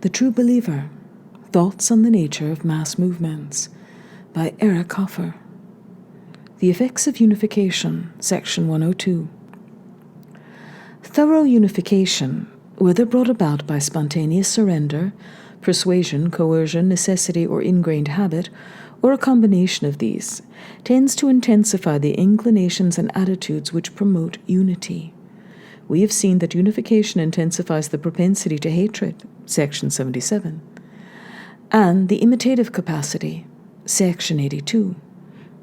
The True Believer, Thoughts on the Nature of Mass Movements by Hoffer. The Effects of Unification, Section 102. Thorough unification, whether brought about by spontaneous surrender, persuasion, coercion, necessity, or ingrained habit, or a combination of these, tends to intensify the inclinations and attitudes which promote unity. We have seen that unification intensifies the propensity to hatred, Section 77, and the imitative capacity, Section 82.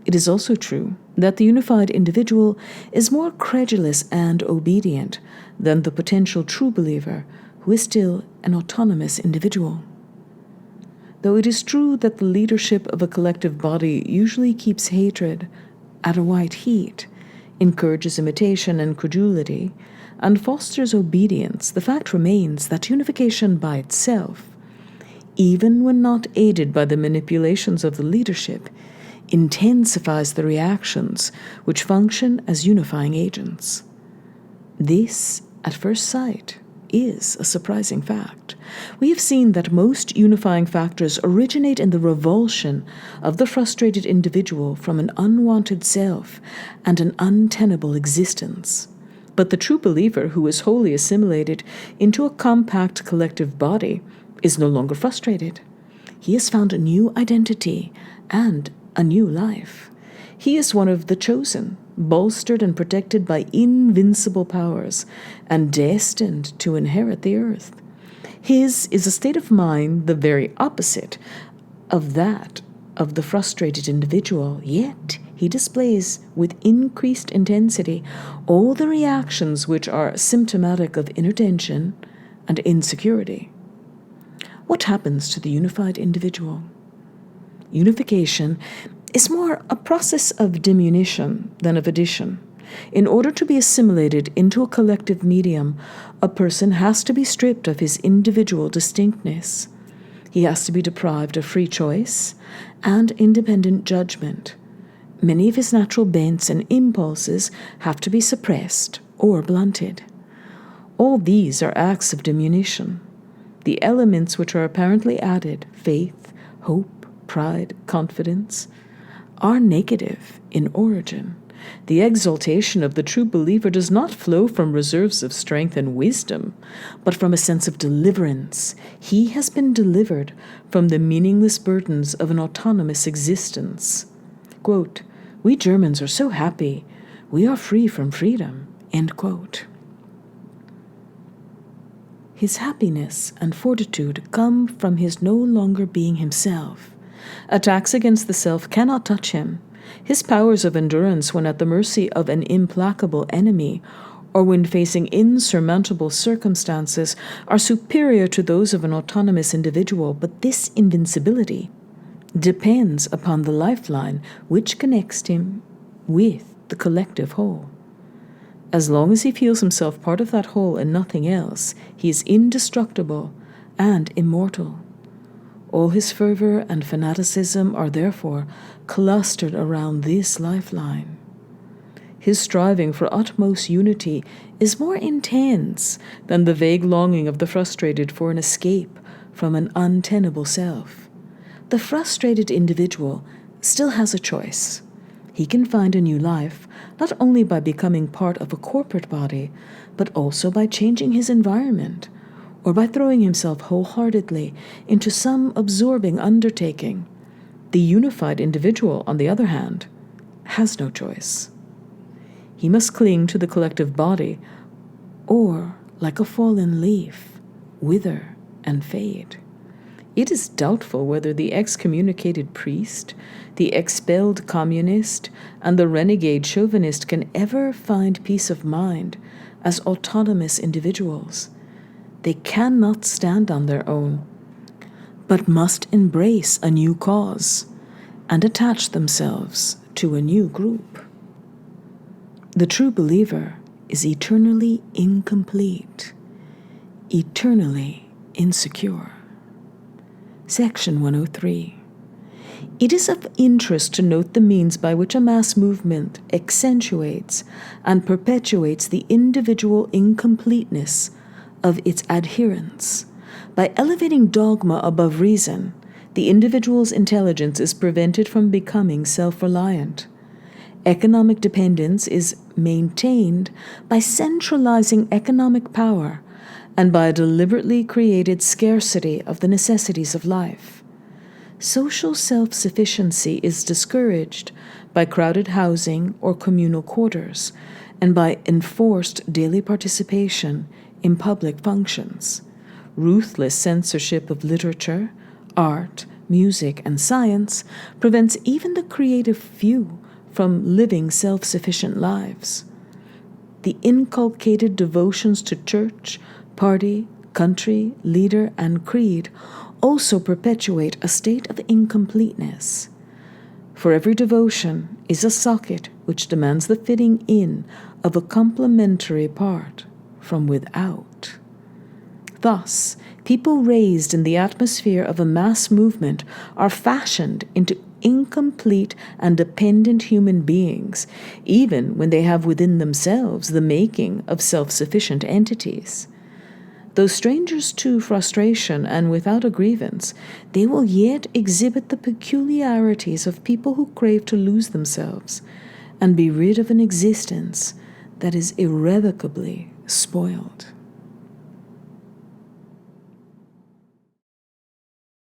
It is also true that the unified individual is more credulous and obedient than the potential true believer who is still an autonomous individual. Though it is true that the leadership of a collective body usually keeps hatred at a white heat, encourages imitation and credulity, and fosters obedience, the fact remains that unification by itself, even when not aided by the manipulations of the leadership, intensifies the reactions which function as unifying agents. This, at first sight, is a surprising fact. We have seen that most unifying factors originate in the revulsion of the frustrated individual from an unwanted self and an untenable existence. But the true believer who is wholly assimilated into a compact collective body is no longer frustrated. He has found a new identity and a new life. He is one of the chosen, bolstered and protected by invincible powers, and destined to inherit the earth. His is a state of mind the very opposite of that of the frustrated individual, yet he displays with increased intensity all the reactions which are symptomatic of inner tension and insecurity. What happens to the unified individual? Unification is more a process of diminution than of addition. In order to be assimilated into a collective medium, a person has to be stripped of his individual distinctness. He has to be deprived of free choice and independent judgment. Many of his natural bents and impulses have to be suppressed or blunted. All these are acts of diminution. The elements which are apparently added, faith, hope, pride, confidence, are negative in origin. The exaltation of the true believer does not flow from reserves of strength and wisdom, but from a sense of deliverance. He has been delivered from the meaningless burdens of an autonomous existence. Quote, "We Germans are so happy. We are free from freedom." End quote. His happiness and fortitude come from his no longer being himself. Attacks against the self cannot touch him. His powers of endurance when at the mercy of an implacable enemy or when facing insurmountable circumstances are superior to those of an autonomous individual, but this invincibility depends upon the lifeline which connects him with the collective whole. As long as he feels himself part of that whole and nothing else, he is indestructible and immortal. All his fervor and fanaticism are therefore clustered around this lifeline. His striving for utmost unity is more intense than the vague longing of the frustrated for an escape from an untenable self. The frustrated individual still has a choice. He can find a new life not only by becoming part of a corporate body, but also by changing his environment, or by throwing himself wholeheartedly into some absorbing undertaking. The unified individual, on the other hand, has no choice. He must cling to the collective body, or, like a fallen leaf, wither and fade. It is doubtful whether the excommunicated priest, the expelled communist, and the renegade chauvinist can ever find peace of mind as autonomous individuals. They cannot stand on their own, but must embrace a new cause and attach themselves to a new group. The true believer is eternally incomplete, eternally insecure. Section 103. It is of interest to note the means by which a mass movement accentuates and perpetuates the individual incompleteness of its adherents. By elevating dogma above reason, the individual's intelligence is prevented from becoming self-reliant. Economic dependence is maintained by centralizing economic power and by a deliberately created scarcity of the necessities of life. Social self-sufficiency is discouraged by crowded housing or communal quarters and by enforced daily participation in public functions. Ruthless censorship of literature, art, music, and science prevents even the creative few from living self-sufficient lives. The inculcated devotions to church, party, country, leader, and creed also perpetuate a state of incompleteness. For every devotion is a socket which demands the fitting in of a complementary part from without. Thus, people raised in the atmosphere of a mass movement are fashioned into incomplete and dependent human beings, even when they have within themselves the making of self-sufficient entities. Though strangers to frustration and without a grievance, they will yet exhibit the peculiarities of people who crave to lose themselves and be rid of an existence that is irrevocably spoiled.